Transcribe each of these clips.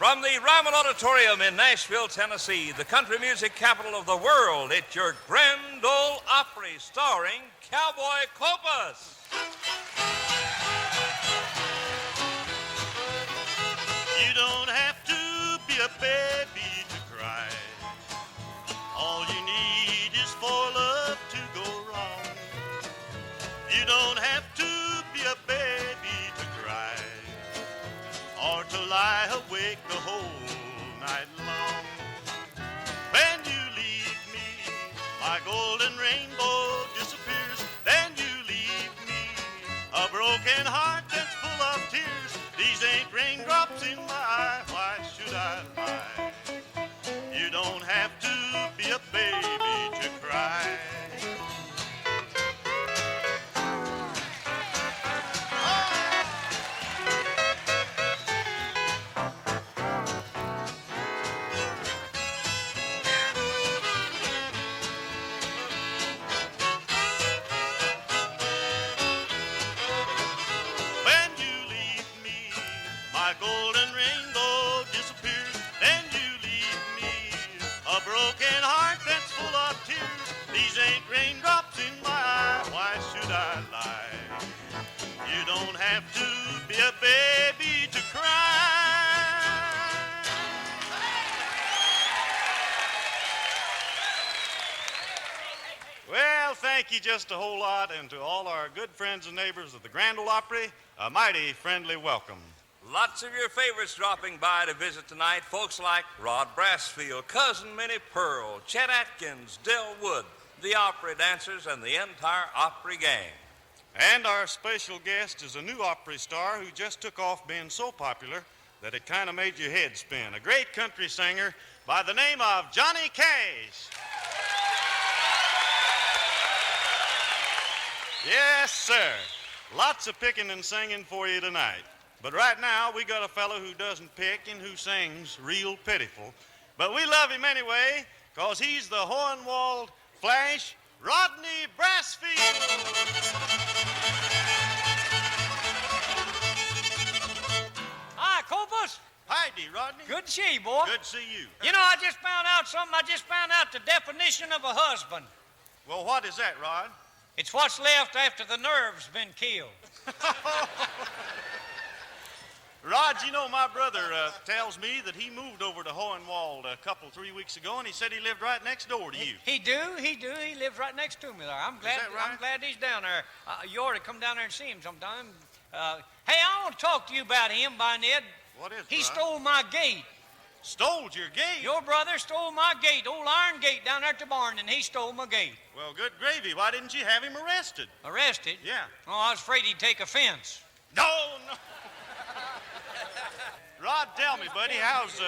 From the Ryman Auditorium in Nashville, Tennessee, the country music capital of the world, it's your Grand Ole Opry starring Cowboy Copas. You don't have to be a baby to cry. All you need is for love to go wrong. You don't have to be a baby to cry or to lie awake the whole night long. When you leave me, my golden rainbow disappears. Then you leave me, a broken heart that's full of tears. These ain't raindrops in my eye, why should I lie? You don't have to be a baby to cry. Golden rainbow disappears, then you leave me, a broken heart that's full of tears. These ain't raindrops in my eye, why should I lie? You don't have to be a baby to cry. Well, thank you just a whole lot, and to all our good friends and neighbors of the Grand Ole Opry, a mighty friendly welcome. Lots of your favorites dropping by to visit tonight. Folks like Rod Brasfield, Cousin Minnie Pearl, Chet Atkins, Del Wood, the Opry dancers, and the entire Opry gang. And our special guest is a new Opry star who just took off being so popular that it kind of made your head spin. A great country singer by the name of Johnny Cash. Yes, sir. Lots of picking and singing for you tonight. But right now, we got a fellow who doesn't pick and who sings real pitiful. But we love him anyway, because he's the horn-walled flash, Rodney Brasfield. Hi, Copas. Hi, D. Rodney. Good to see you, boy. Good to see you. You know, I just found out something. I just found out the definition of a husband. Well, what is that, Rod? It's what's left after the nerve's been killed. Rod, you know, my brother tells me that he moved over to Hohenwald a 3 weeks ago, and he said he lived right next door to you. He do. He lives right next to me there. I'm glad. Is that right? I'm glad he's down there. You ought to come down there and see him sometime. Hey, I want to talk to you about him, by Ned. What is it, He Rod? stole my gate. Stole your gate? Your brother stole my gate, old iron gate down there at the barn, and he stole my gate. Well, good gravy. Why didn't you have him arrested? Arrested? Yeah. Oh, I was afraid he'd take offense. No. Rod, tell me, buddy, how's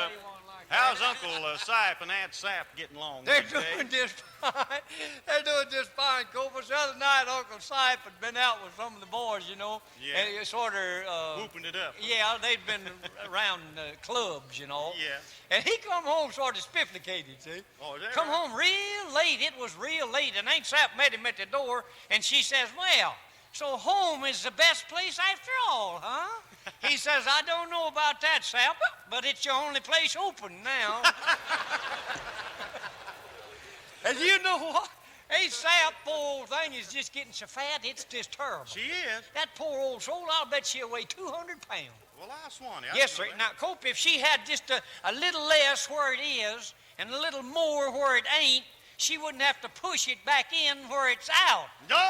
Uncle Sip and Aunt Sap getting along? They're these days? doing just fine. They're doing just fine, Copas. The other night, Uncle Sip had been out with some of the boys, you know. Yeah. And it sort of... Whooping it up. Yeah, they'd been around clubs, you know. Yeah. And he come home sort of spifflicated, see? Oh, is that Come right? home real late. It was real late. And Aunt Sap met him at the door, and she says, well, so home is the best place after all, huh? He says, I don't know about that, Sap, but it's your only place open now. And you know what? Hey, Sap, poor old thing is just getting so fat, it's just terrible. She is. That poor old soul, I'll bet she'll weigh 200 pounds. Well, I swanny. Yes, sir. Now, Cope, if she had just a little less where it is and a little more where it ain't, she wouldn't have to push it back in where it's out. No!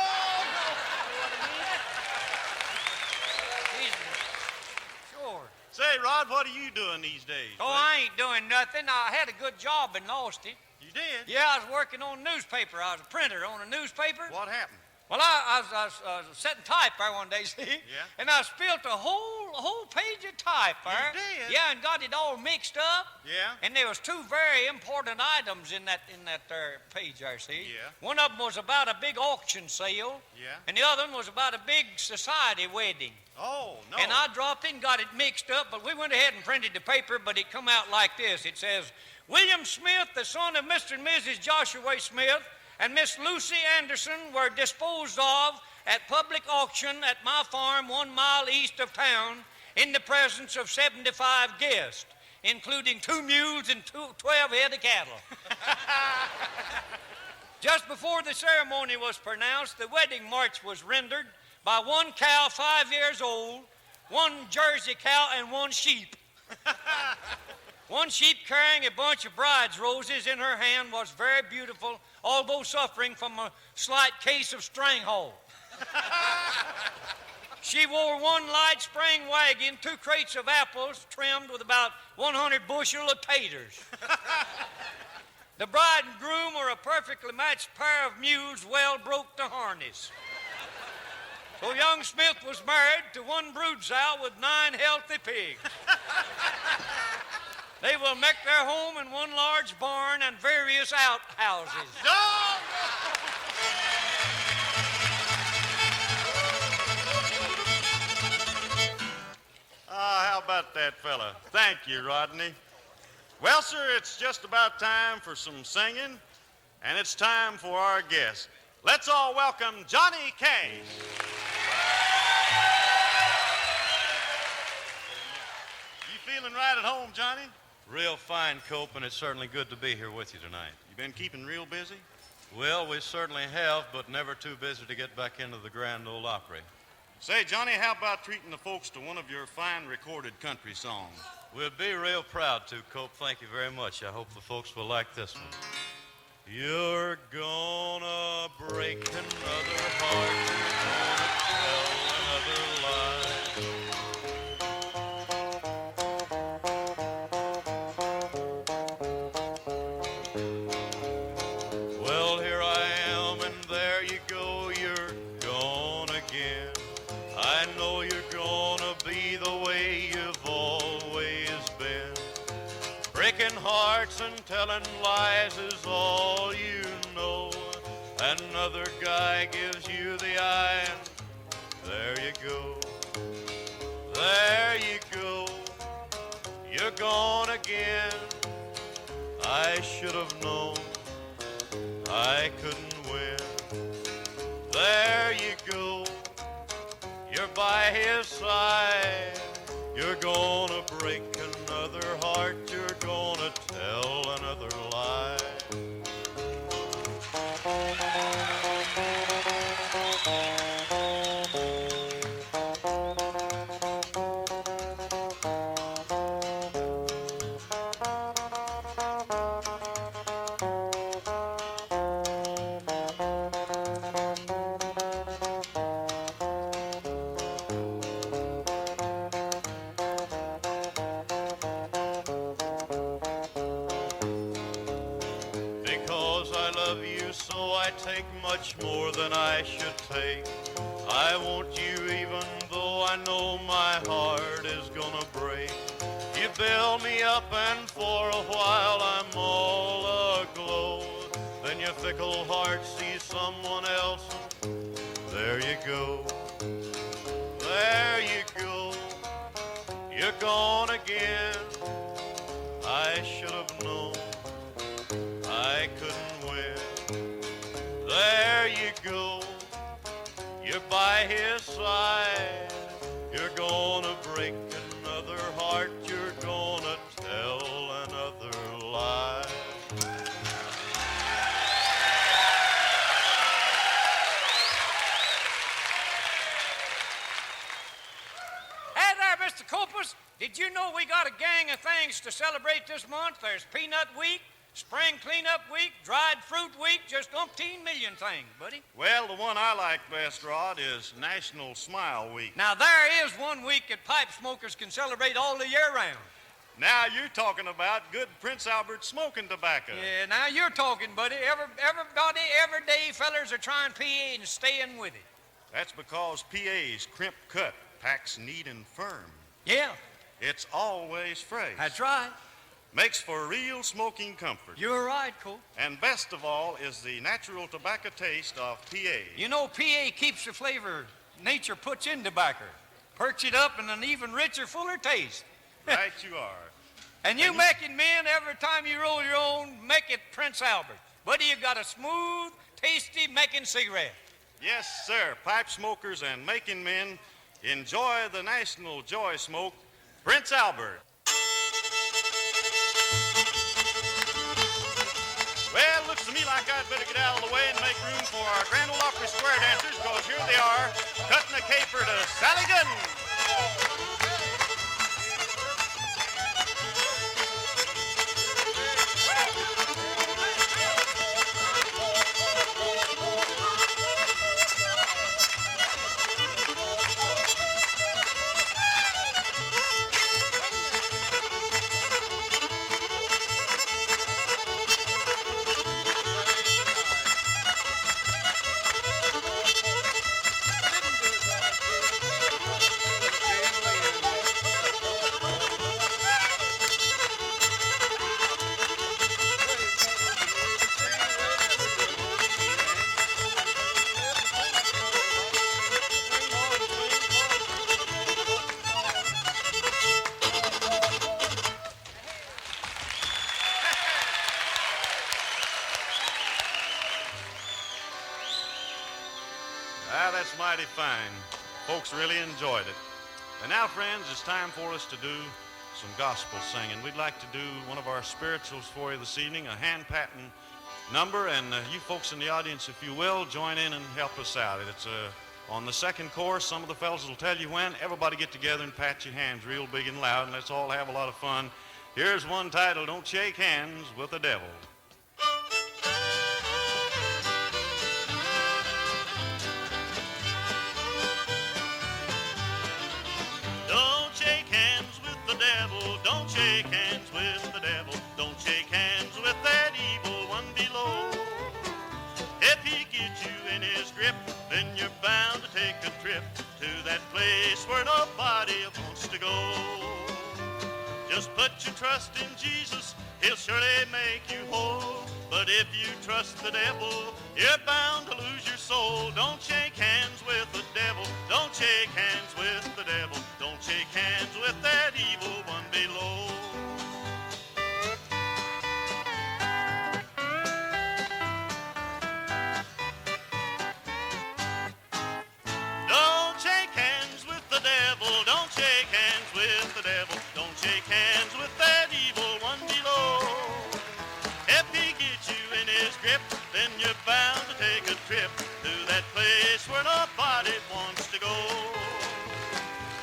Sure. Say, Rod, what are you doing these days? Oh, I ain't doing nothing. I had a good job and lost it. You did? Yeah, I was working on a newspaper. I was a printer on a newspaper. What happened? Well, I was setting type there one day, see? Yeah. And I spilled a whole page of type there. You did? Yeah, and got it all mixed up. Yeah. And there was two very important items in that there page there, see? Yeah. One of them was about a big auction sale. Yeah. And the other one was about a big society wedding. Oh, no. And I dropped it and got it mixed up, but we went ahead and printed the paper, but it come out like this. It says, William Smith, the son of Mr. and Mrs. Joshua Smith, and Miss Lucy Anderson were disposed of at public auction at my farm 1 mile east of town in the presence of 75 guests. including 2 mules and 12 head of cattle. Just before the ceremony was pronounced, the wedding march was rendered by 1 cow 5 years old, 1 Jersey cow, and 1 sheep. 1 sheep carrying a bunch of bride's roses in her hand was very beautiful, although suffering from a slight case of stranghold. She wore 1 light spring wagon, 2 crates of apples trimmed with about 100 bushel of taters. The bride and groom were a perfectly matched pair of mules well broke to harness. So young Smith was married to 1 brood sow with 9 healthy pigs. They will make their home in 1 large barn and various outhouses. How about that, fella? Thank you, Rodney. Well, sir, it's just about time for some singing, and it's time for our guest. Let's all welcome Johnny Cash. You feeling right at home, Johnny? Real fine, Cope, and it's certainly good to be here with you tonight. You been keeping real busy? Well, we certainly have, but never too busy to get back into the Grand Ole Opry. Say, Johnny, how about treating the folks to one of your fine recorded country songs? We'd be real proud to, Cope. Thank you very much. I hope the folks will like this one. You're gonna break another heart, you're gonna tell another lie. Well, here I am, and there you go, you're gone again. I know you're gonna be the way you've always been. Breaking hearts and telling lies is all you know. Another guy gives you the eye, and there you go. There you go. You're gone again. I should have known I couldn't win. There you go. You're by his side. You're gonna break another heart. You're gonna tell another lie. Take much more than I should take. I want you even though I know my heart is gonna break. You build me up and for a while I'm all aglow. Then your fickle heart sees someone else. There you go. There you go. You're gone again. I should have known I couldn't win. There you go, you're by his side. You're gonna break another heart. You're gonna tell another lie. Hey there, Mr. Copas. Did you know we got a gang of things to celebrate this month? There's Peanut Week, Spring Cleanup Week, Dried Fruit Week, just umpteen million things, buddy. Well, the one I like best, Rod, is National Smile Week. Now, there is one week that pipe smokers can celebrate all the year round. Now you're talking about good Prince Albert smoking tobacco. Yeah, now you're talking, buddy. Everybody, every day, fellers are trying PA and staying with it. That's because PA's crimp cut packs neat and firm. Yeah. It's always fresh. That's right. Makes for real smoking comfort. You're right, Colt. And best of all is the natural tobacco taste of PA. You know, PA keeps the flavor nature puts in tobacco. Perks it up in an even richer, fuller taste. Right you are. And you making men, every time you roll your own, make it Prince Albert. Buddy, you got a smooth, tasty making cigarette. Yes, sir. Pipe smokers and making men enjoy the National Joy Smoke, Prince Albert. they are, cutting a caper to Sally Gooden. That's mighty fine. Folks really enjoyed it. And now, friends, it's time for us to do some gospel singing. We'd like to do one of our spirituals for you this evening, a hand-patting number, and you folks in the audience, if you will, join in and help us out. It's on the second chorus. Some of the fellas will tell you when. Everybody get together and pat your hands real big and loud, and let's all have a lot of fun. Here's one titled, Don't Shake Hands with the Devil. Don't shake hands with the devil. Don't shake hands with that evil one below. If he gets you in his grip, then you're bound to take a trip to that place where nobody wants to go. Just put your trust in Jesus, he'll surely make you whole. But if you trust the devil, you're bound to lose your soul. Don't shake hands with the devil. Don't shake hands with the devil. Don't shake hands with that evil one below. Don't shake hands with the devil. Don't shake hands with the devil. Don't shake hands with that evil one below. If he gets you in his grip, then you're bound to take a trip to that place where nobody wants to go.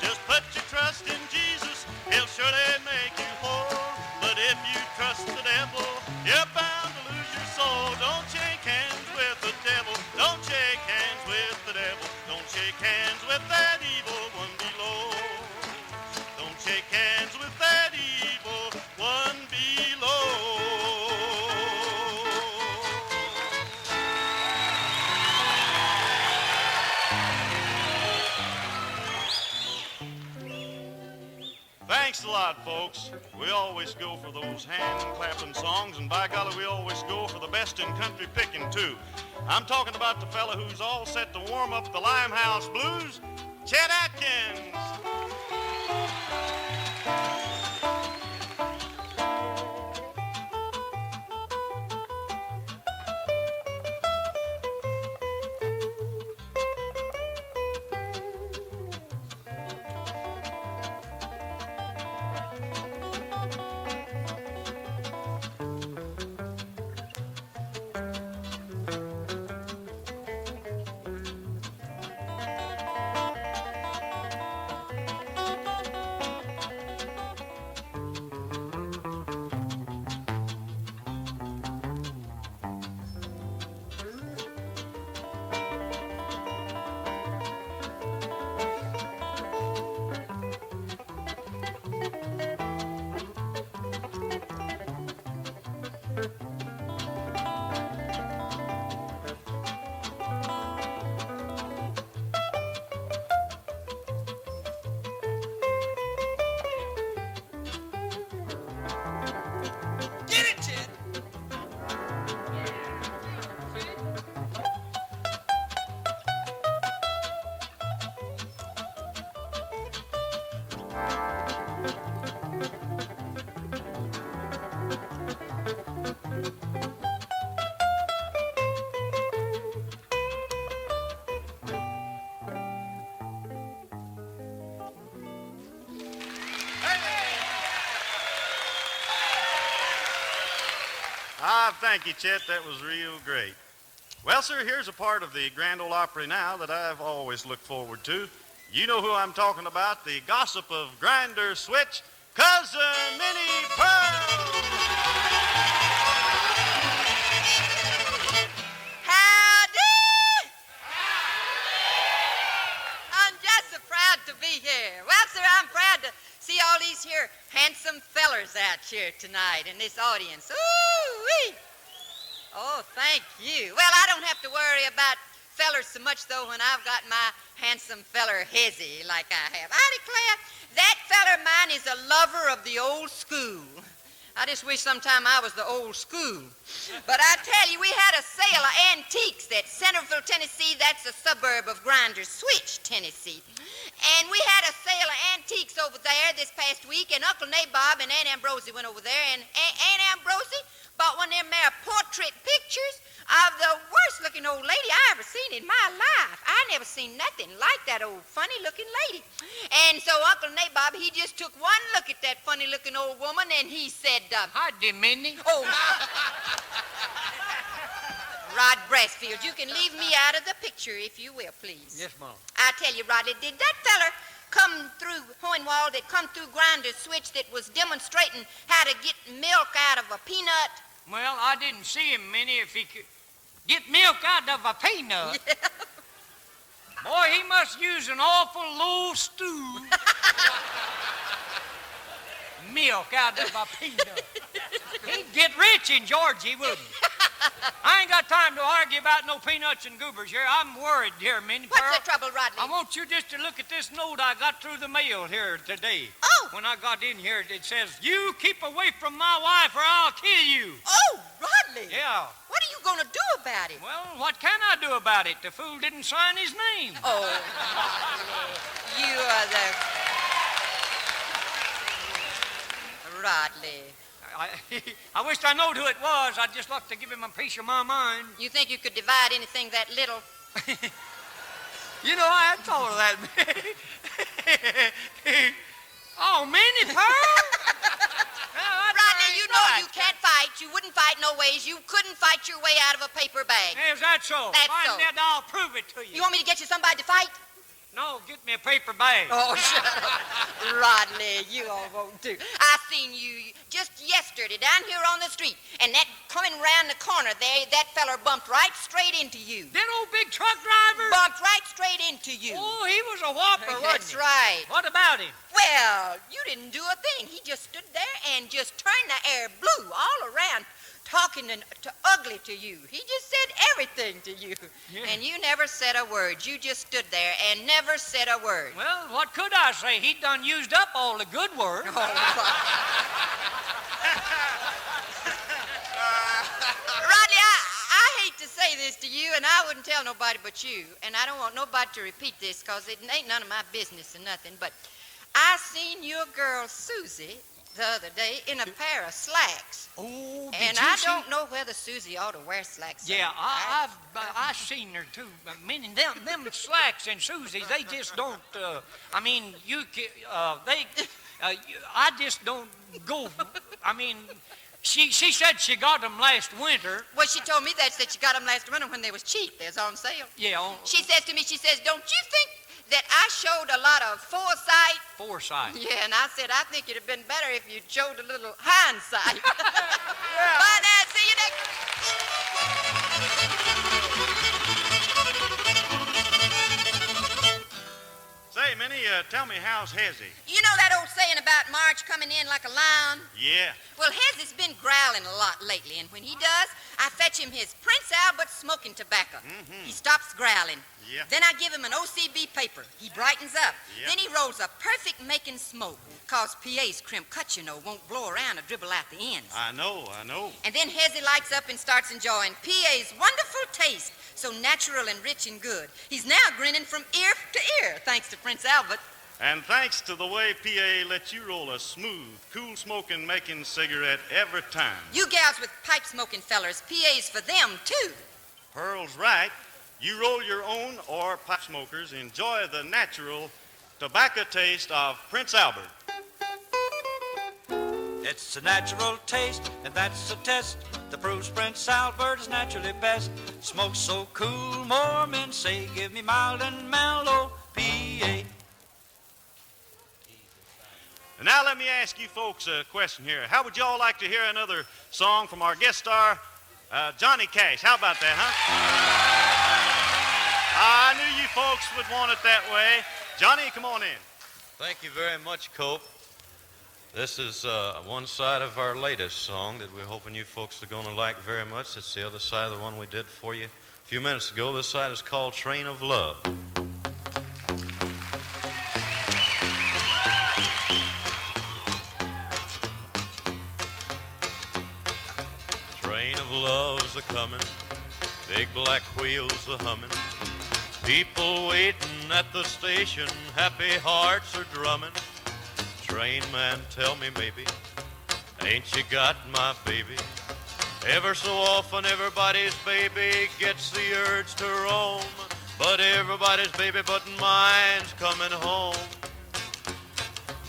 Just put your trust in Jesus, he'll surely make you whole. But if you trust the devil, you're bound to lose your soul. Don't shake hands with the devil. Don't shake hands with the devil. Don't shake hands with that evil one below. Don't shake hands with that evil one below. Thanks a lot, folks. We always go for those hand-clapping songs, and by golly, we always go for the best in country picking, too. I'm talking about the fella who's all set to warm up the Limehouse Blues, Chet Atkins. Thank you, Chet. That was real great. Well, sir, here's a part of the Grand Ole Opry now that I've always looked forward to. You know who I'm talking about, the gossip of Grinder Switch, Cousin Minnie Pearl. Howdy! I'm just so proud to be here. Well, sir, I'm proud to see all these here handsome fellers out here tonight in this audience. Ooh-wee! Oh, thank you. Well, I don't have to worry about fellers so much, though, when I've got my handsome feller Hezzy like I have. I declare, that feller of mine is a lover of the old school. I just wish sometime I was the old school. But I tell you, we had a sale of antiques at Centerville, Tennessee. That's a suburb of Grinder Switch, Tennessee. And we had a sale of antiques over there this past week, and Uncle Nabob and Aunt Ambrosie went over there, and Aunt Ambrosie bought one of them there portrait pictures of the worst-looking old lady I ever seen in my life. I never seen nothing like that old funny-looking lady. And so Uncle Nabob, he just took one look at that funny-looking old woman, and he said, Howdy, Minnie. Oh, Rod Brasfield, you can leave me out of the picture, if you will, please. Yes, Mom. I tell you, Rodley, did that feller come through Hohenwald, that come through Grinder Switch, that was demonstrating how to get milk out of a peanut? Well, I didn't see him, Minnie, if he could get milk out of a peanut. Yeah. Boy, he must use an awful low stew. Milk out of a peanut. He'd get rich in Georgia, wouldn't he? I ain't got time to argue about no peanuts and goobers here. I'm worried here, Minnie. What's Pearl. the trouble, Rodley? I want you just to look at this note I got through the mail here today. Oh. When I got in here, it says, "You keep away from my wife or I'll kill you." Oh, Rodley. Yeah. What are you going to do about it? Well, what can I do about it? The fool didn't sign his name. Oh, Rodley. You are the... Rodley. I wished I knowed who it was. I'd just like to give him a piece of my mind. You think you could divide anything that little? You know, I had thought of that. Oh, Minnie Pearl? Rodney, you know you can't fight. You wouldn't fight no ways. You couldn't fight your way out of a paper bag. Is that so? That's Find so. that, I'll prove it to you. You want me to get you somebody to fight? No, get me a paper bag. Oh, shut up. Rodney, you all won't do. I seen you just yesterday down here on the street, and that coming round the corner there, that feller bumped right straight into you. That old big truck driver? Bumped right straight into you. Oh, he was a whopper, wasn't That's he? right. What about him? Well, you didn't do a thing. He just stood there and just turned the air blue all around, talking to ugly to you. He just said everything to you. Yeah. And you never said a word. You just stood there and never said a word. Well, what could I say? He done used up all the good words. Oh, Rodney, I hate to say this to you, and I wouldn't tell nobody but you, and I don't want nobody to repeat this because it ain't none of my business or nothing, but I seen your girl Susie the other day in a pair of slacks. Oh, And I don't know whether Susie ought to wear slacks. Yeah, I've seen her too. Meaning them slacks and Susie's, they just don't. I mean, I just don't go. I mean, she said she got them last winter. Well, she told me that she got them last winter when they was cheap. They was on sale. Yeah. She says to me, don't you think that I showed a lot of foresight? Foresight. Yeah, and I said, I think it'd have been better if you showed a little hindsight. Yeah. Bye now, see you next. Say, Minnie, tell me, how's Hezzy? You know that old saying about Marge coming in like a lion? Yeah. Well, Hezzy's been growling a lot lately, and when he does, I fetch him his Prince Albert smoking tobacco. Mm-hmm. He stops growling. Yeah. Then I give him an OCB paper. He brightens up. Yeah. Then he rolls a perfect making smoke, cause PA's crimp cut, won't blow around or dribble out the ends. I know. And then Hezzy lights up and starts enjoying PA's wonderful taste, so natural and rich and good. He's now grinning from ear to ear, thanks to Prince Albert. And thanks to the way PA lets you roll a smooth, cool smoking making cigarette every time. You gals with pipe smoking fellers, PA's for them, too. Pearl's right. You roll your own, or pipe smokers enjoy the natural tobacco taste of Prince Albert. It's a natural taste, and that's a test that proves Prince Albert is naturally best. Smoke so cool, more men say, give me mild and mellow PA. And now let me ask you folks a question here. How would y'all like to hear another song from our guest star, Johnny Cash? How about that, huh? I knew you folks would want it that way. Johnny, come on in. Thank you very much, Cope. This is one side of our latest song that we're hoping you folks are going to like very much. It's the other side of the one we did for you a few minutes ago. This side is called Train of Love. Train of love's a-comin', big black wheels a-hummin', people waiting at the station, happy hearts are drummin'. Train man, tell me maybe, ain't you got my baby? Ever so often everybody's baby gets the urge to roam, but everybody's baby but mine's coming home.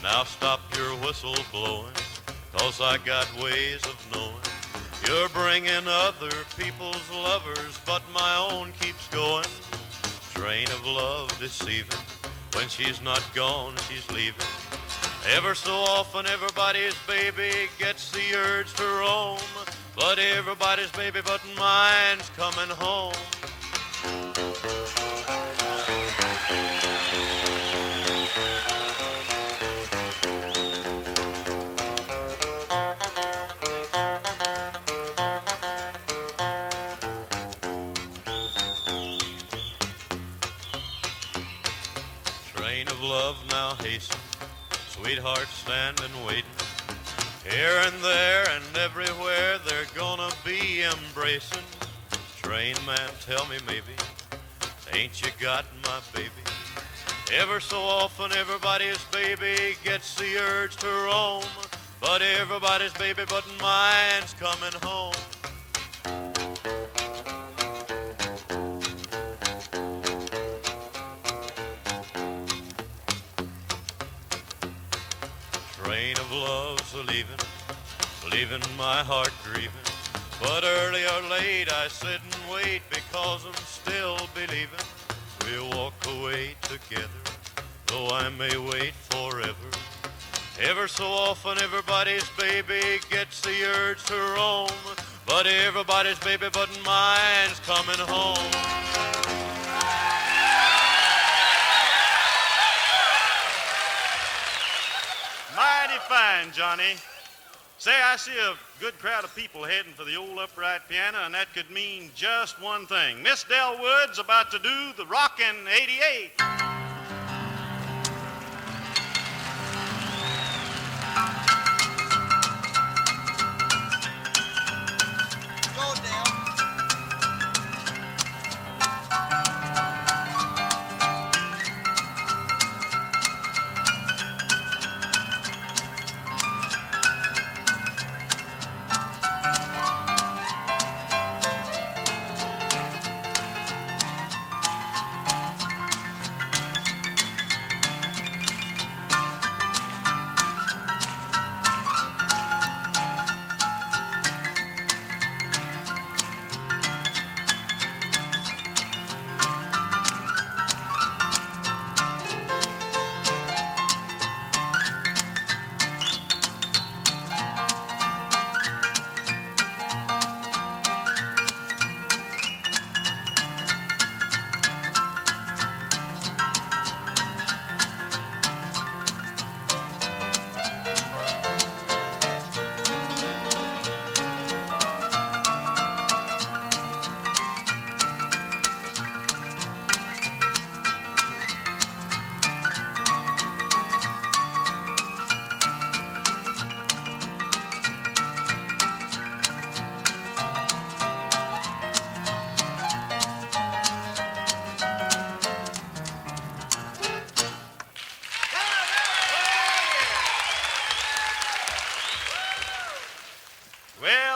Now stop your whistle blowing, 'cause I got ways of knowing you're bringing other people's lovers, but my own keeps going. Train of love deceiving, when she's not gone, she's leaving. Ever so often everybody's baby gets the urge to roam, but everybody's baby but mine's coming home. Train of love now hasten, sweethearts standing waiting. Here and there and everywhere they're gonna be embracing. Train man, tell me maybe, ain't you got my baby? Ever so often everybody's baby gets the urge to roam, but everybody's baby but mine's coming home. Train of love's a-leaving, leaving my heart grieving. But early or late I sit and wait, because I'm still believing we'll walk away together, though I may wait forever. Ever so often everybody's baby gets the urge to roam, but everybody's baby but mine's coming home. Mighty fine, Johnny. Say, I see a good crowd of people heading for the old upright piano, and that could mean just one thing. Miss Delwood's about to do the Rockin' 88. Go, Del.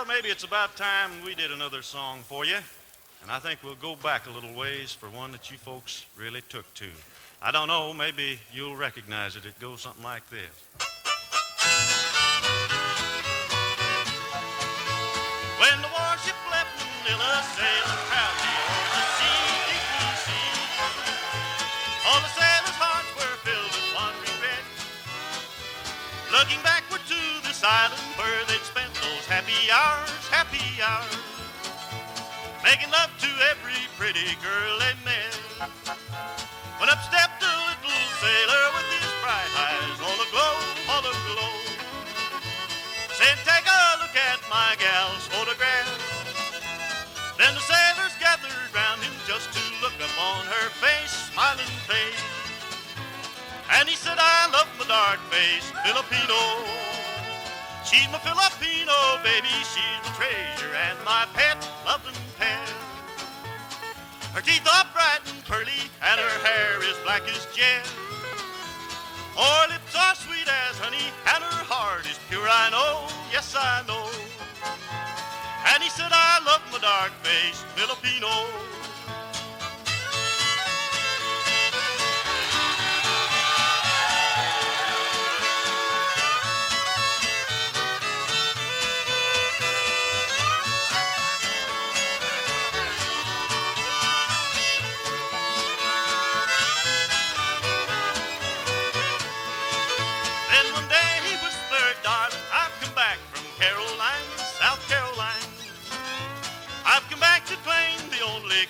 Maybe it's about time we did another song for you. And I think we'll go back a little ways for one that you folks really took to. I don't know, maybe you'll recognize it. It goes something like this. island where they'd spent those happy hours, making love to every pretty girl they met. When up stepped a little sailor with his bright eyes all aglow, said, take a look at my gal's photograph. Then the sailors gathered round him just to look upon her face, smiling face. And he said, I love my dark-faced Filipino. She's my Filipino baby, she's my treasure and my pet, loving pet. Her teeth are bright and pearly and her hair is black as jet. Her lips are sweet as honey and her heart is pure, I know, yes I know. And he said, I love my dark-faced Filipino.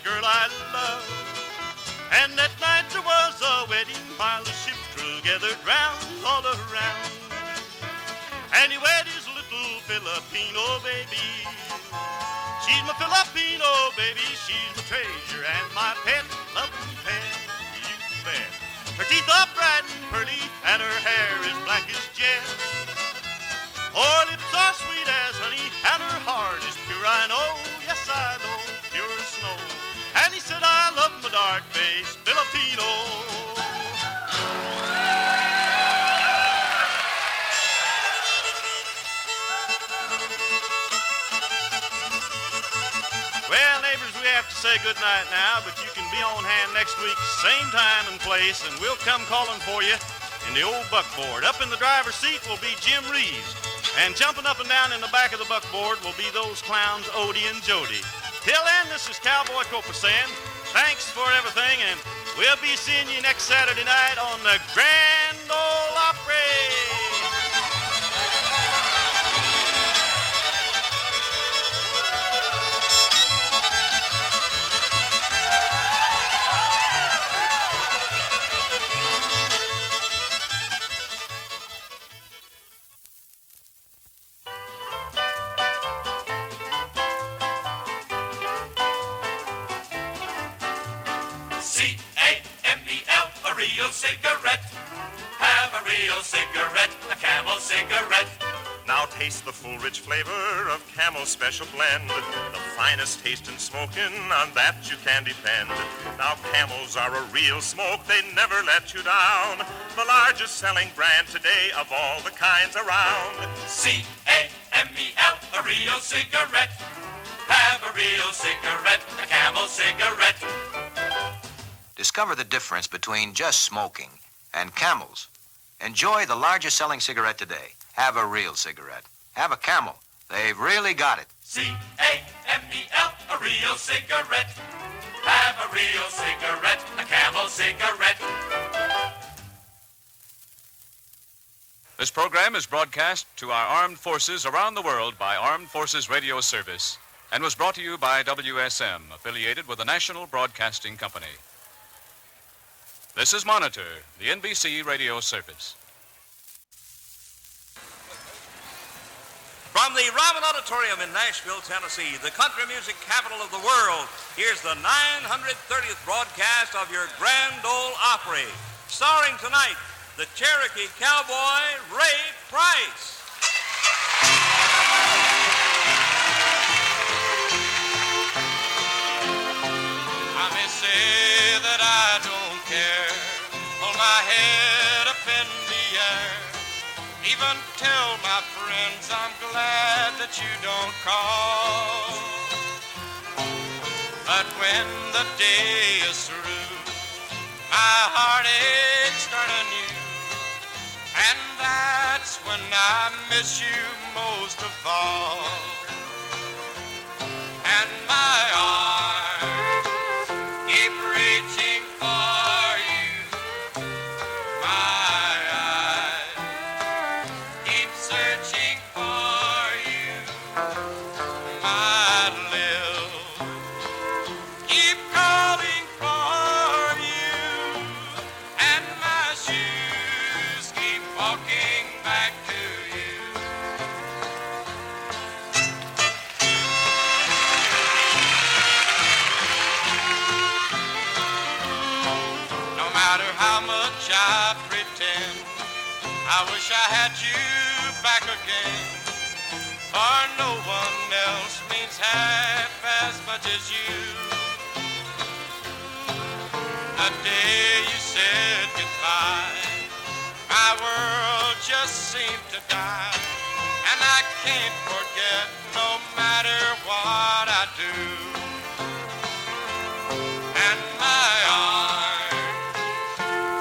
Girl I love. And that night there was a wedding while the ships gathered round, all around. And he wed his little Filipino baby. She's my Filipino baby, she's my treasure and my pet, loving pet, you bet. Her teeth are bright and pearly and her hair is black as jet. Her lips are sweet as honey and her heart is pure, I know, yes I know, pure as snow. And he said, I love my dark-faced Filipino. Well, neighbors, we have to say goodnight now, but you can be on hand next week, same time and place, and we'll come calling for you in the old buckboard. Up in the driver's seat will be Jim Reeves, and jumping up and down in the back of the buckboard will be those clowns Odie and Jody. Till then, this is Cowboy Copas saying, thanks for everything, and we'll be seeing you next Saturday night on the Grand Ole Opry. C-A-M-E-L, a real cigarette. Have a real cigarette, a Camel cigarette. Now taste the full, rich flavor of Camel's special blend. The finest taste in smoking, on that you can depend. Now Camels are a real smoke, they never let you down. The largest selling brand today of all the kinds around. C-A-M-E-L, a real cigarette. Have a real cigarette, a Camel cigarette. Discover the difference between just smoking and Camels. Enjoy the largest selling cigarette today. Have a real cigarette. Have a Camel. They've really got it. C-A-M-E-L, a real cigarette. Have a real cigarette, a Camel cigarette. This program is broadcast to our armed forces around the world by Armed Forces Radio Service and was brought to you by WSM, affiliated with the National Broadcasting Company. This is Monitor, the NBC Radio Service. From the Ryman Auditorium in Nashville, Tennessee, the country music capital of the world, here's the 930th broadcast of your Grand Ole Opry, starring tonight the Cherokee cowboy, Ray Price. I may say that I don't care, hold my head up in the air, even tell my friends I'm glad that you don't call. But when the day is through, my heart aches turn anew, and that's when I miss you most of all. And my arms keep reaching for you, my eyes keep searching I wish I had you back again, for no one else means half as much as you. The day you said goodbye, my world just seemed to die, and I can't forget no matter what I do. And my arms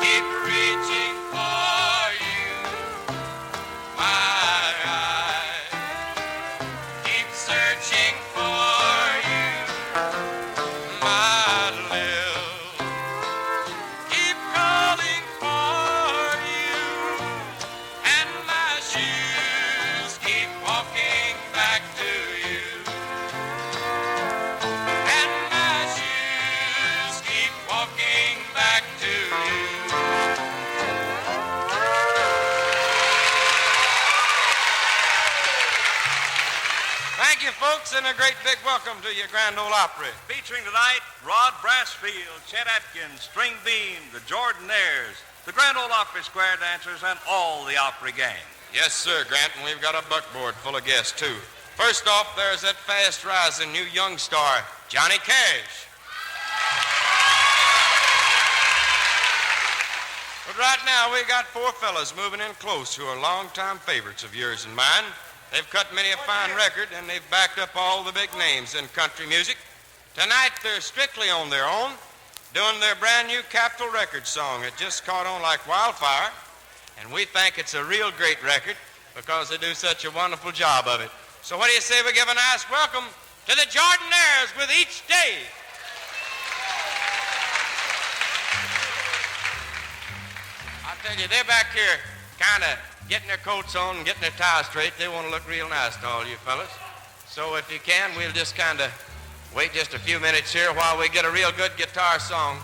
keep reaching for you, my eyes keep searching for you, my lips keep calling for you, and my shoes keep walking back to you, and my shoes keep walking back to you. Thank you, folks, and a great big welcome to your Grand Ole Opry. Featuring tonight, Rod Brasfield, Chet Atkins, String Bean, the Jordanaires, the Grand Ole Opry Square Dancers, and all the Opry gang. Yes, sir, Grant, and we've got a buckboard full of guests, too. First off, there's that fast-rising new young star, Johnny Cash. But right now, we got four fellas moving in close who are longtime favorites of yours and mine. They've cut many a fine record, and they've backed up all the big names in country music. Tonight, they're strictly on their own, doing their brand-new Capitol Records song. It just caught on like wildfire, and we think it's a real great record because they do such a wonderful job of it. So what do you say we give a nice welcome to the Jordanaires with Each Day? I tell you, they're back here kind of getting their coats on and getting their ties straight. They want to look real nice to all you fellas. So if you can, we'll just kind of wait just a few minutes here while we get a real good guitar song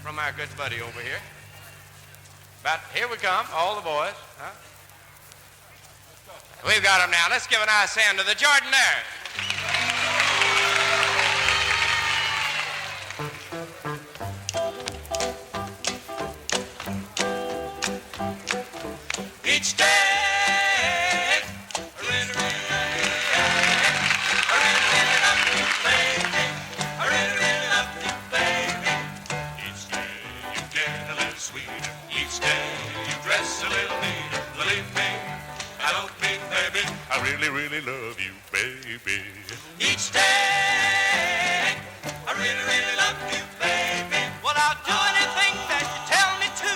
from our good buddy over here. But here we come, all the boys. Huh? We've got them now. Let's give a nice hand to the Jordanaires. Each day, I really, love you, baby. I really love you, baby. Each day you get a little sweeter. Each day you dress a little neater. Believe me, I don't mean baby. I really love you, baby. Each day, I really love you, baby. Well, I'll do anything that you tell me to.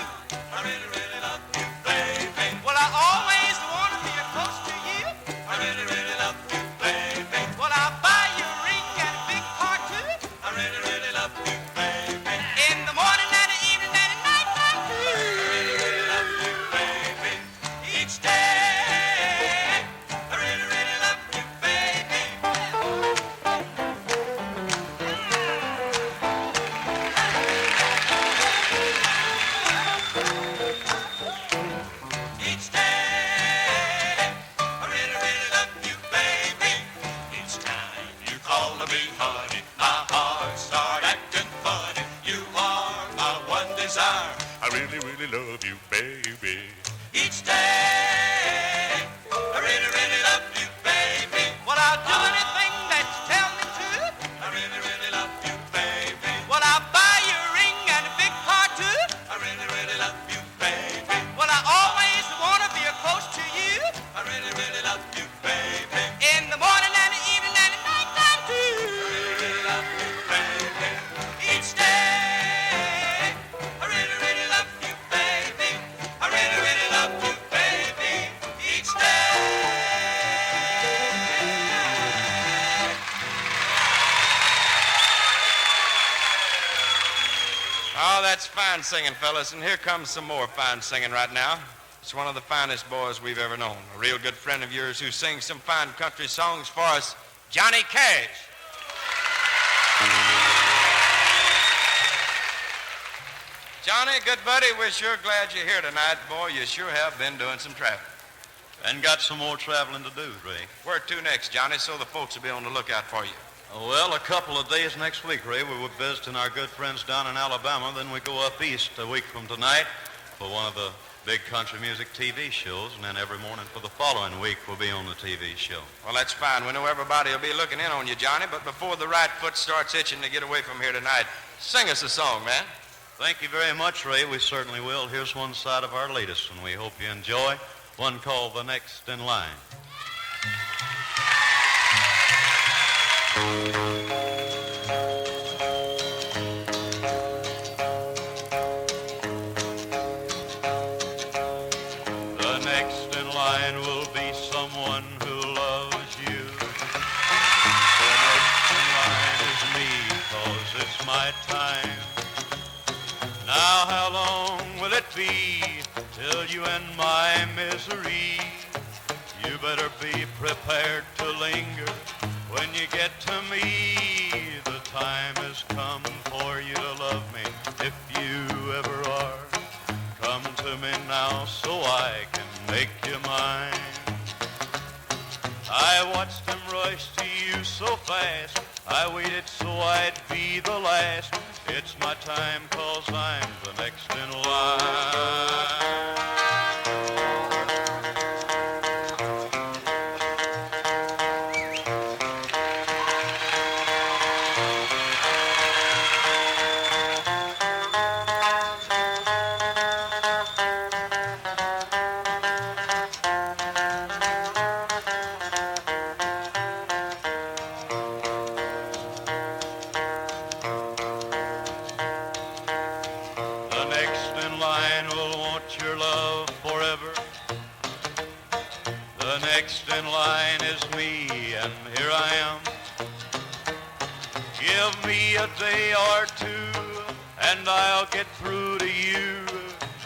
I really love you, baby. Well, I always want to be close to you. I really love you, baby. Well, I'll buy you a ring and a big car too. I really love you, baby. In the morning and the evening and the night time too. I really love you, baby. Each day, I really love you, baby. Each day, I really love you, baby. Each time you call me honey, my heart start acting funny. You are my one desire. I really love you, baby. Each day, I really love you, baby. Well, I'll do anything that you tell me to. I really love you, baby. Well, I'll buy you a ring and a big car too. I really love you, baby. Well, I always want to be close to you. I really love you, baby. In the morning and the evening and the night time too. I really love you, baby. Each day, I really love you, baby. I really love you, baby. Each day. Oh, that's fine singing, fellas, and here comes some more fine singing right now. It's one of the finest boys we've ever known, a real good friend of yours who sings some fine country songs for us, Johnny Cash. Johnny, good buddy, we're sure glad you're here tonight. Boy, you sure have been doing some traveling. And got some more traveling to do, Ray. Where to next, Johnny, so the folks will be on the lookout for you? Well, a couple of days next week, Ray. We were visiting our good friends down in Alabama. Then we go up east a week from tonight for one of the big country music TV shows, and then every morning for the following week we'll be on the TV show. Well, that's fine. We know everybody will be looking in on you, Johnny, but before the right foot starts itching to get away from here tonight, sing us a song, man. Thank you very much, Ray. We certainly will. Here's one side of our latest, and we hope you enjoy, one called The Next in Line. The next in line will be someone who loves you. The next in line is me, 'cause it's my time. Now how long will it be till you end my misery? You better be prepared to linger when you get to me. The time has come for you to love me, if you ever are. Come to me now so I can make you mine. I watched him rush to you so fast, I waited so I'd be the last. It's my time 'cause I'm the next in line. A day or two, and I'll get through to you.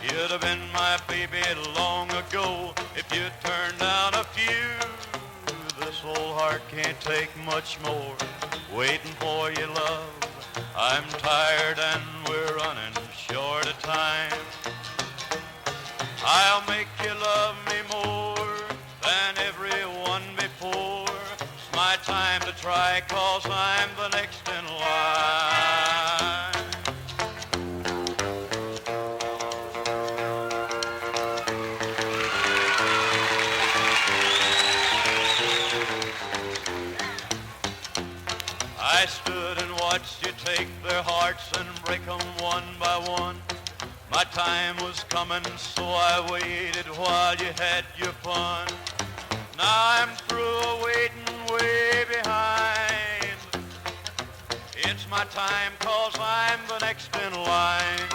You'd have been my baby long ago if you'd turned down a few. This old heart can't take much more waiting for your love. I'm tired and we're running short of time. I'll make you love me more than everyone before. It's my time to try, 'cause I'm the next in line. I stood and watched you take their hearts and break them one by one. My time was coming, so I waited while you had your fun. Now I'm through waiting way behind. It's my time 'cause I'm the next in line.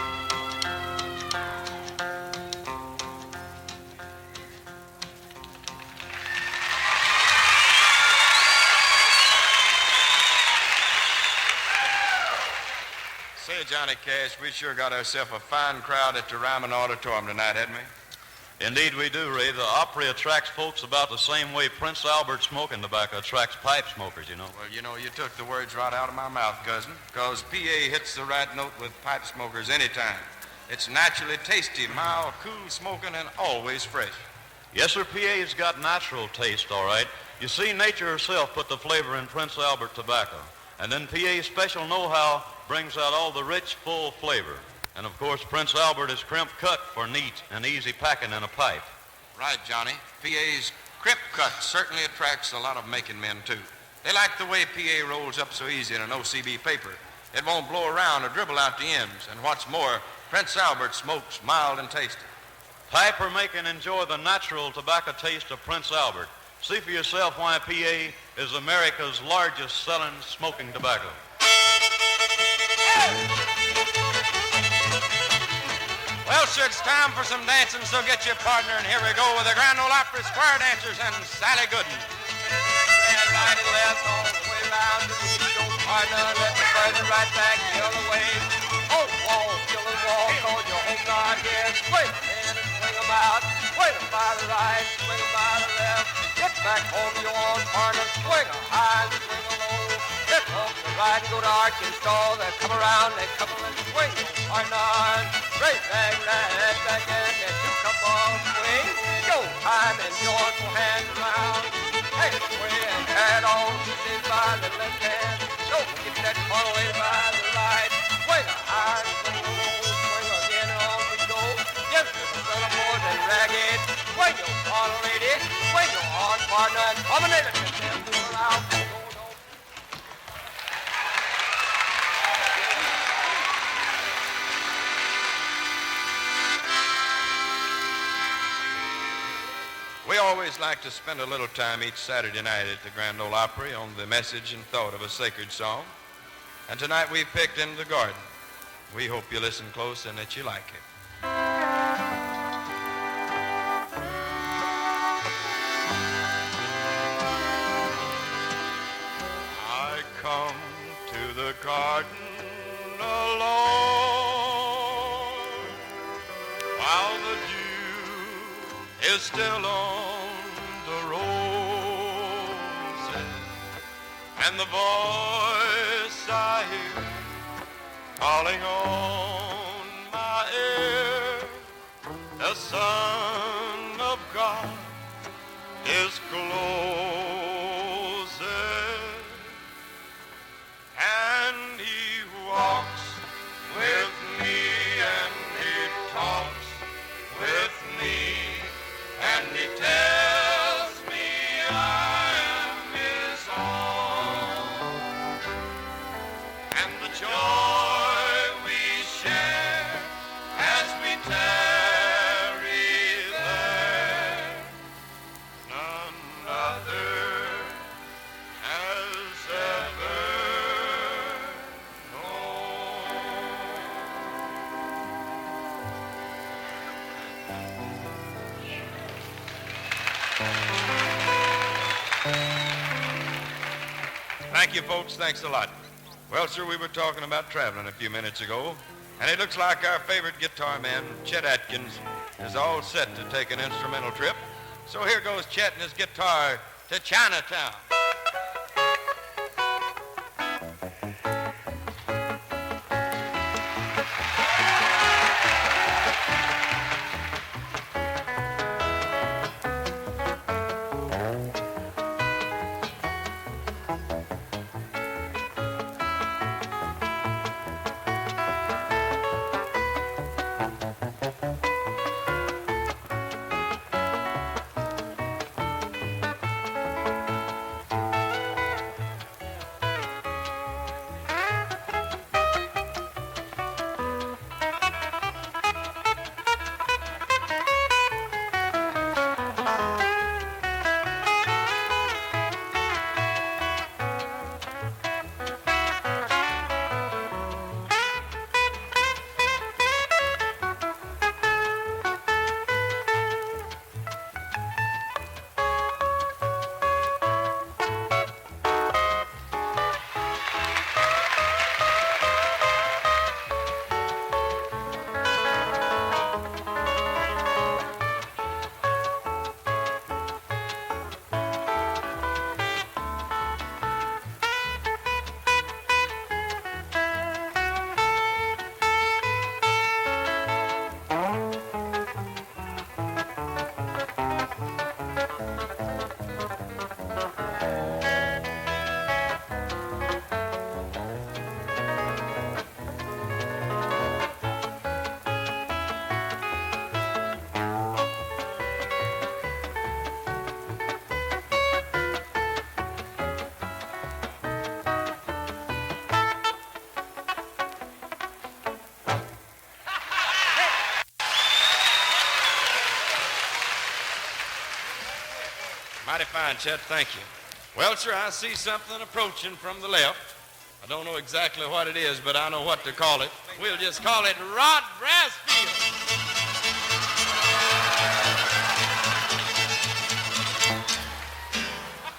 Say, Johnny Cash, we sure got ourselves a fine crowd at the Ryman Auditorium tonight, hadn't we? Indeed we do, Ray. The Opry attracts folks about the same way Prince Albert smoking tobacco attracts pipe smokers, you know. Well, you know, you took the words right out of my mouth, cousin, because PA hits the right note with pipe smokers anytime. It's naturally tasty, mild, cool smoking, and always fresh. Yes, sir, PA's got natural taste, all right. You see, nature herself put the flavor in Prince Albert tobacco. And then PA's special know-how brings out all the rich, full flavor. And, of course, Prince Albert is crimp cut for neat and easy packing in a pipe. Right, Johnny. PA's crimp cut certainly attracts a lot of making men, too. They like the way PA rolls up so easy in an OCB paper. It won't blow around or dribble out the ends. And what's more, Prince Albert smokes mild and tasty. Piper making enjoy the natural tobacco taste of Prince Albert. See for yourself why PA is America's largest selling smoking tobacco. Well, sir, it's time for some dancing, so get your partner, and here we go with the Grand Ole Opry Square Dancers and Sally Gooden. And right and left all the way round to the show partner, let the further right back the other way. Oh, wall, kill the wall, cause your home not here. Swing in and swing 'em out. Swing 'em by the right, swing 'em by the left. Get back home, you on partner, swing 'em high, swing 'em low. Get home to the right and go to Arkansas. They come around, they come and swing partner. Straight back, right back in, that two-cup-ball swing. Go time and joyful hands around. Hey, swing, head on, sit by the left hand. Don't get that far away by the right. Swing a high, swing a low, swing again, on we go. Yes, there's a fella more partner, and promenade it. We always like to spend a little time each Saturday night at the Grand Ole Opry on the message and thought of a sacred song. And tonight we've picked In the Garden. We hope you listen close and that you like it. I come to the garden alone while the dew is still on the roses, and the voice I hear calling on my ear, the Son of God is closer, and he walks with me and he talks with me, and he tells me I am his own, and the joy we share as we tarry there, none other has ever Thank you, folks. Thanks a lot. Well, sir, we were talking about traveling a few minutes ago, and it looks like our favorite guitar man, Chet Atkins, is all set to take an instrumental trip. So here goes Chet and his guitar to Chinatown. Mighty fine, Chet. Thank you. Well, sir, I see something approaching from the left. I don't know exactly what it is, but I know what to call it. We'll just call it Rod Brasfield.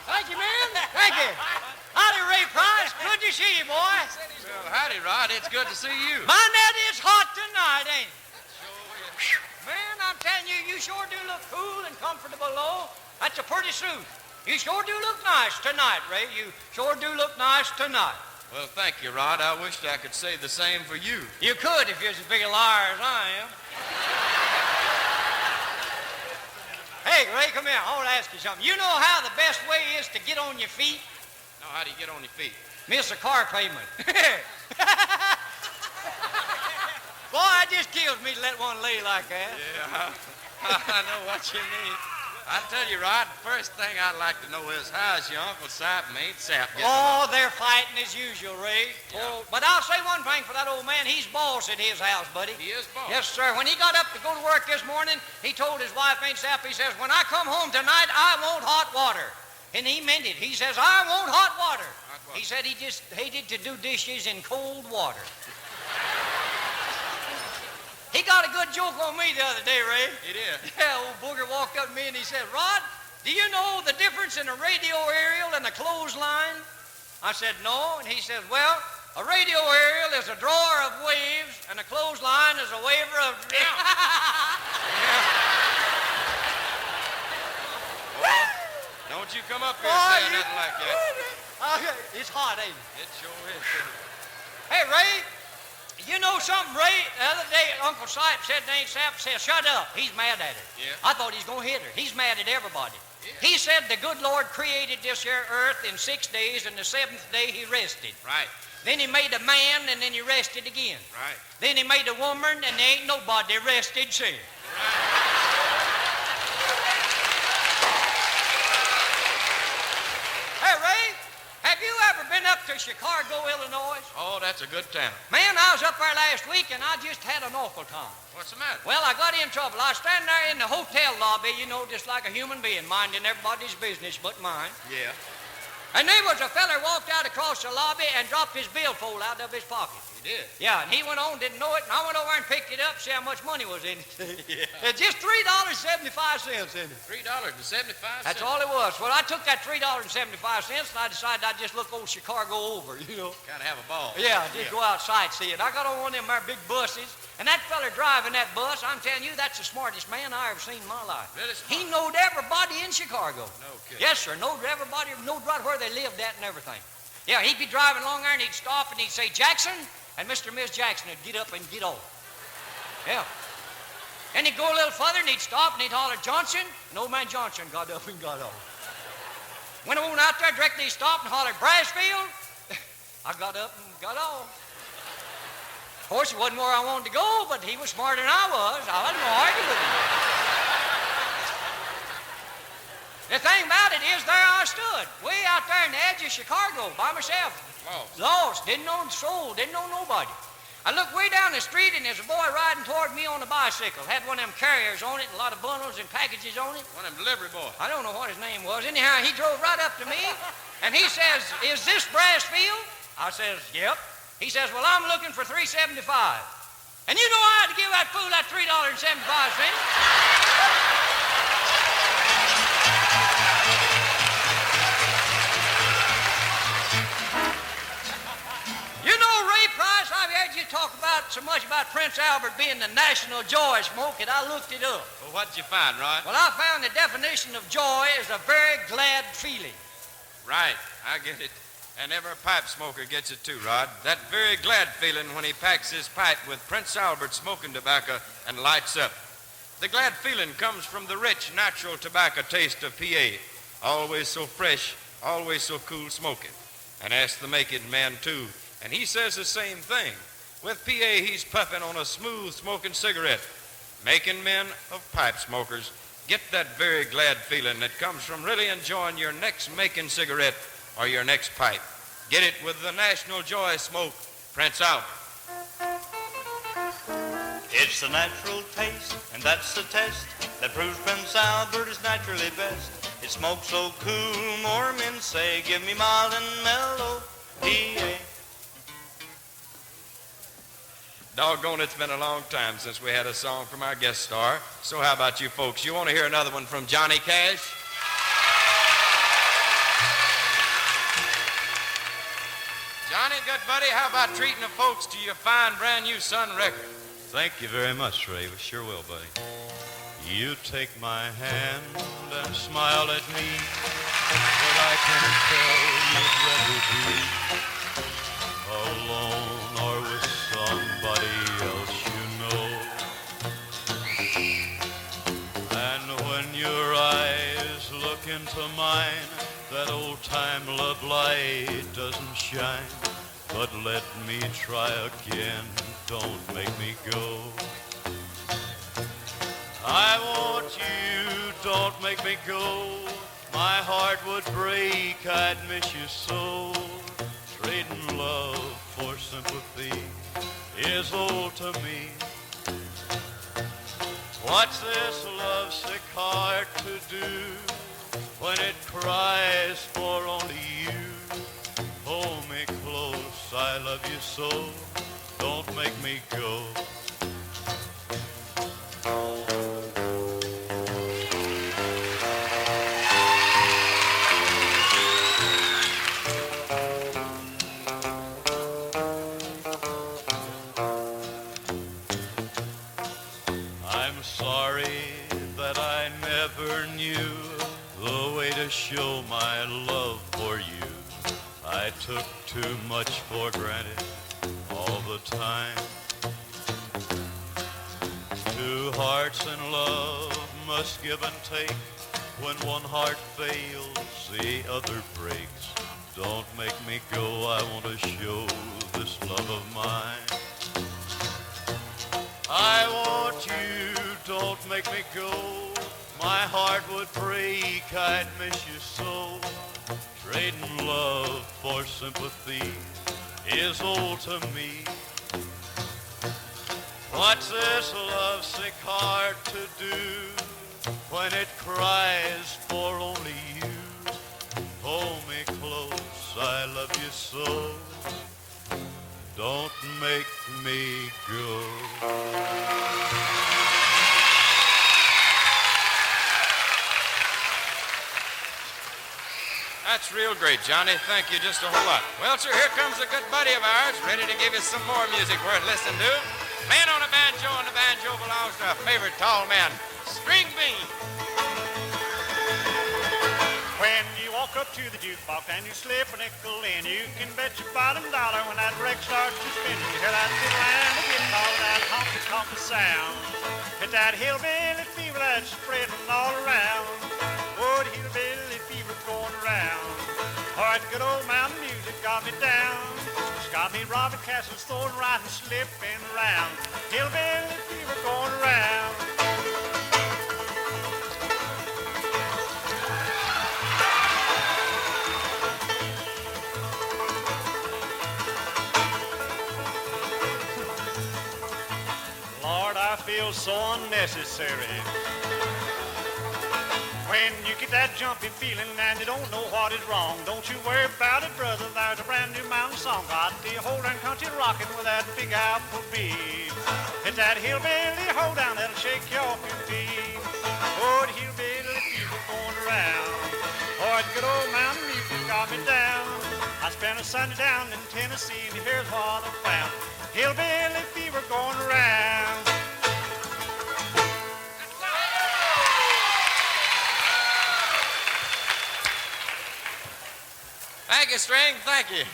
Thank you, man. Thank you. Howdy, Ray Price. Good to see you, boy. Well, howdy, Rod. It's good to see you. My net is hot tonight, ain't it? Man, I'm telling you, you sure do look cool and comfortable, though. That's a pretty suit. You sure do look nice tonight, Ray. You sure do look nice tonight. Well, thank you, Rod. I wished I could say the same for you. You could if you're as big a liar as I am. Hey, Ray, come here. I want to ask you something. You know how the best way is to get on your feet? No, how do you get on your feet? Miss a car payment. Boy, it just kills me to let one lay like that. Yeah, I know what you mean. I tell you, Rod, first thing I'd like to know is how's your Uncle Sap and Aunt Sap getting Oh, along? they're fighting as usual, Ray. Yeah. Oh, but I'll say one thing for that old man. He's boss at his house, buddy. He is boss. Yes, sir. When he got up to go to work this morning, he told his wife, Aunt Sap, he says, when I come home tonight, I want hot water. And he meant it. He says, I want hot water. Hot water. He said he just hated to do dishes in cold water. He got a good joke on me the other day, Ray. He did? Yeah, old booger walked up to me and he said, Rod, do you know the difference in a radio aerial and a clothesline? I said, no. And he says, well, a radio aerial is a drawer of waves and a clothesline is a waver of... Well, don't you come up here saying nothing like that. Okay, it's hot, ain't it? It sure is. Hey, Ray, you know something, Ray? The other day, Uncle Sap said to Aunt Sap, said, shut up. He's mad at her. Yeah. I thought he's going to hit her. He's mad at everybody. Yeah. He said the good Lord created this here earth in 6 days, and the seventh day he rested. Right, Then he made a man, and then he rested again. right. Then he made a woman, and there ain't nobody rested since. Hey, Ray, have you ever been up to Chicago, Illinois? Oh, that's a good town. Man, I was up there last week, and I just had an awful time. What's the matter? Well, I got in trouble. I was standing there in the hotel lobby, you know, just like a human being, minding everybody's business but mine. Yeah. And there was a feller walked out across the lobby and dropped his billfold out of his pocket. He did? Yeah, and he went on, didn't know it, and I went over and picked it up, see how much money was in it. Yeah. It's just $3.75 in it. $3.75? That's all it was. Well, I took that $3.75 and I decided I'd just look old Chicago over, you know. Kind of have a ball. Yeah, just go out sightseeing. I got on one of them there big buses, and that feller driving that bus, I'm telling you, that's the smartest man I ever seen in my life. Really smart. He knowed everybody in Chicago. No kidding. Yes, sir. Knowed everybody, knowed right where they lived at and everything. Yeah, he'd be driving along there, and he'd stop, and he'd say, Jackson, and Mr. and Miss Jackson would get up and get off. Yeah. And he'd go a little further, and he'd stop, and he'd holler, Johnson, and old man Johnson got up and got off. Went on out there, directly he stopped and hollered, Brasfield, I got up and got off. Of course, it wasn't where I wanted to go, but he was smarter than I was. I wasn't going to argue with him. The thing about it is, there I stood, way out there in the edge of Chicago by myself. Lost, didn't know the soul, didn't know nobody. I looked way down the street, and there's a boy riding toward me on a bicycle. Had one of them carriers on it, and a lot of bundles and packages on it. One of them delivery boys. I don't know what his name was. Anyhow, he drove right up to me, and he says, is this Brasfield? I says, yep. He says, well, I'm looking for $3.75. And you know I had to give that fool that $3.75. You know, Ray Price, I've heard you talk about so much about Prince Albert being the national joy smoke, and I looked it up. Well, what'd you find, Rod? Well, I found the definition of joy is a very glad feeling. Right, I get it. And every pipe smoker gets it too, Rod. That very glad feeling when he packs his pipe with Prince Albert smoking tobacco and lights up. The glad feeling comes from the rich, natural tobacco taste of PA. Always so fresh, always so cool smoking. And ask the making man, too. And he says the same thing. With PA, he's puffing on a smooth smoking cigarette. Making men of pipe smokers get that very glad feeling that comes from really enjoying your next making cigarette or your next pipe. Get it with the National Joy Smoke, Prince Albert. It's the natural taste, and that's the test that proves Prince Albert is naturally best. It smokes so cool, more men say, give me mild and mellow PA. Doggone, it's been a long time since we had a song from our guest star. So how about you folks? You want to hear another one from Johnny Cash? Johnny, good buddy, how about treating the folks to your fine brand new Sun record? Thank you very much, Ray. We sure will, buddy. You take my hand and smile at me, but I can tell you'd rather be alone or with somebody else you know. And when your eyes look into mine, that old-time love light doesn't shine. But let me try again, don't make me go. I want you, don't make me go. My heart would break, I'd miss you so. Trading love for sympathy is old to me. What's this lovesick heart to do when it cries for only you? Hold me close, I love you so. Don't make me go. I'm sorry that I never knew the way to show my love for you. I took too much for granted all the time. Two hearts in love must give and take. When one heart fails, the other breaks. Don't make me go, I want to show this love of mine. I want you, don't make me go. My heart would break, I'd miss you so. Trading love for sympathy is old to me. What's this lovesick heart to do when it cries for only you? Hold me close, I love you so. Don't make me go. That's real great, Johnny. Thank you just a whole lot. Well, sir, here comes a good buddy of ours, ready to give you some more music worth listening to. Playing on a banjo, and the banjo belongs to a favorite tall man, String Bean. When you walk up to the jukebox and you slip a nickel in, you can bet your bottom dollar when that record starts to spin. You hear that fiddle and the guitar with that honky-tonk sound. Hit that hillbilly fever that's spreading all around. Oh, the hillbilly fever's going around. All right, good old mountain music got me down. It's got me robbing castles, throwing right and slipping around. Hillbilly fever going around. Lord, I feel so unnecessary. When you get that jumpy feeling and you don't know what is wrong, don't you worry about it, brother. There's a brand new mountain song. Got the whole darn country rocking with that big apple beat. Hit that hillbilly hold down, that'll shake you off your feet. Oh, the hillbilly fever going around. Oh, that good old mountain music got me down. I spent a Sunday down in Tennessee, and here's what I found. Hillbilly fever going around. Thank you, String. Thank you.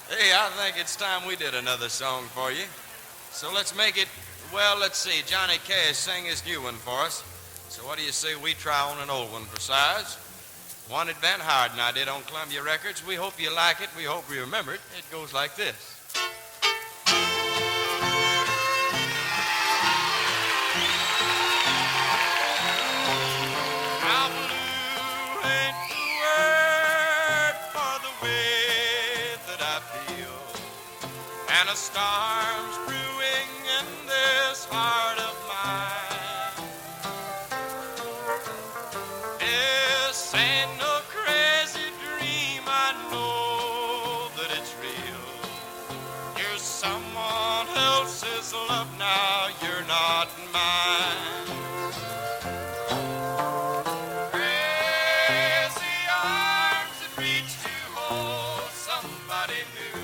Hey, I think it's time we did another song for you. So let's make it, well, let's see. Johnny Cash sang his new one for us. So what do you say we try on an old one for size? One that Van Hard and I did on Columbia Records. We hope you like it. We hope you remember it. It goes like this. How blue ain't the word for the way that I feel, and a storm's brewing in this heart of mine. This ain't no crazy dream, I know that it's real. You're someone else's love now, you're not mine. Crazy arms that reach to hold somebody new,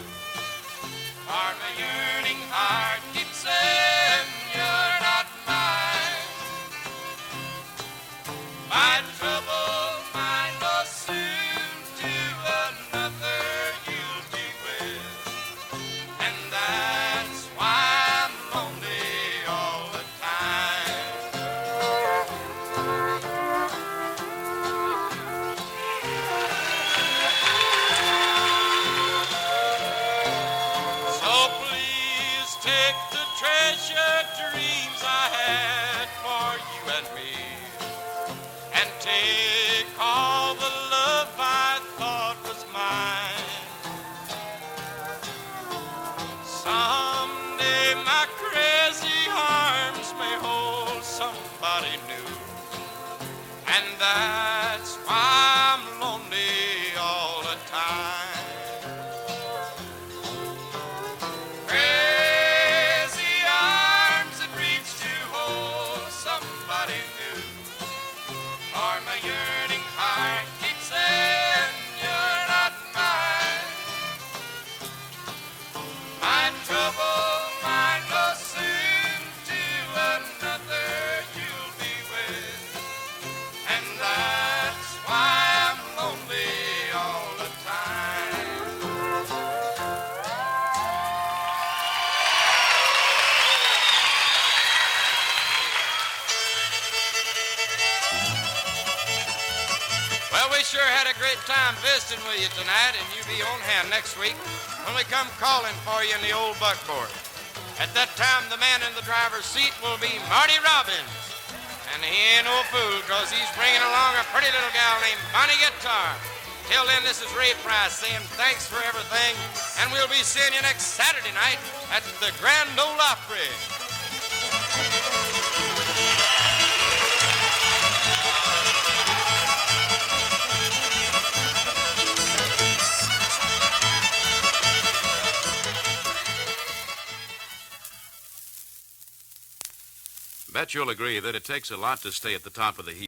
or my yearning heart keeps saying you're not mine. My troubled mind goes soon to another you'll be with, and that's why I'm lonely all the time. So please take all the love I thought was mine. Someday my crazy arms may hold somebody new, and that's why I'm lonely all the time. Crazy arms that reach to hold somebody new, or my yearning heart keeps saying you're not mine. My trouble mind goes soon to another you'll be with, and that's why I'm lonely all the time. Well, we sure had a great time visiting with you tonight, and you be on hand next week when we come calling for you in the old buckboard. At that time, the man in the driver's seat will be Marty Robbins. And he ain't no fool, because he's bringing along a pretty little gal named Bonnie Guitar. Till then, this is Ray Price saying thanks for everything, and we'll be seeing you next Saturday night at the Grand Ole Opry. Bet you'll agree that it takes a lot to stay at the top of the heap.